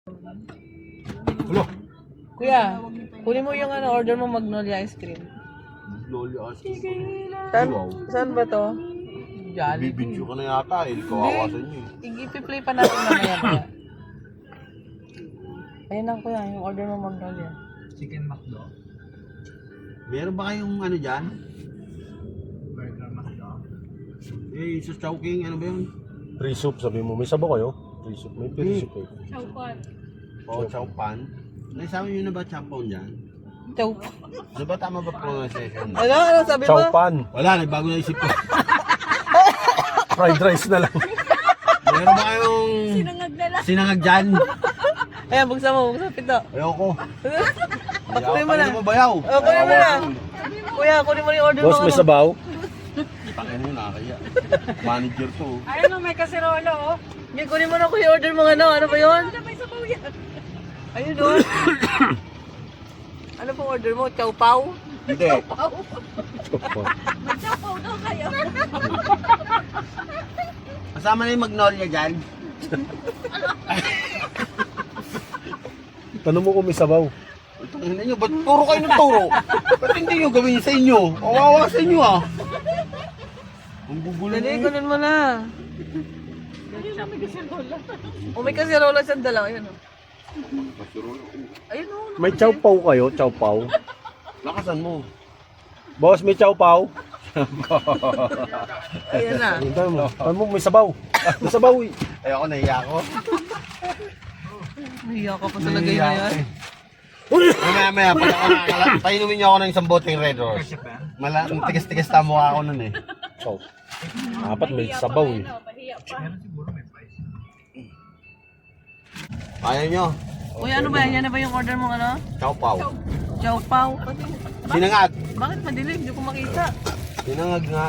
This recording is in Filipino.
Hello? Kuya, kunin mo yung order mo Magnolia ice cream. Magnolia ice cream. Saan ba to? Jollibee. Bibidyo ka na yata eh. Kawawa sa inyo eh. I-play pa natin mamaya kuya. Ayun lang kuya, yung order mo Magnolia. Chicken McDo. Meron ba kayong ano dyan? Burger McDo. Eh, sa Chowking, ano ba yun? Free soup, sabi mo. May sabaw kayo? Free soup. May free soup eh. O, Chowpan. Naisama nyo na ba Chowpan dyan? Chow. Ano ba tama ba pronunciation? Ano sabi mo? Chow pan. Wala, nagbago na isip ko. Fried rice na lang. Meron ba kayong sinangag dyan? Ayan, buksan pito. Ayoko. Kunin mo na. Ano mo bayaw? Kunin mo na. Kuya, kunin mo na yung order mo. Boss, may sabaw? Tangin mo, nakakaya. Manager to. Ayun o, may kaserola o. Hindi, kunin mo na kuya order mo ano ba yun? May sabaw yan. Ayun doon. Ano pong order mo? Chow pao? Hindi. Magsapaw daw kayo. Kasama na yung Magnolia dyan. Tanong mo kung may sabaw. Tangin na nyo, ba't turo kayo ng turo? Ba't hindi nyo gawin sa inyo? Kawawa sa inyo ah. Ang gugulo Dali, nyo. kunin mo na. O may kaserola siyang dalawa. Ayun o. Ayun o. May chow pao kayo? Chow pao? Lakasan mo. Boss, may chow pao? Ayan na. Tanong mo, may sabaw. May sabaw eh. Ayoko, nahiya ako. Nahiya ka pa talaga yun na yan. Maya, pag ako nakakala, painumin nyo ako ng isang boteng Red Horse. Tigas-tigas na mukha ako nun eh. Chow. Dapat may sabaw eh. Meron siguro may price. Ayaw nyo. Kuya, ano ba yan? Yan na ba yung order mo ano? Chow pao. Chow pao? Sinangag. Bakit madilim? Hindi ko makita. Sinangag nga.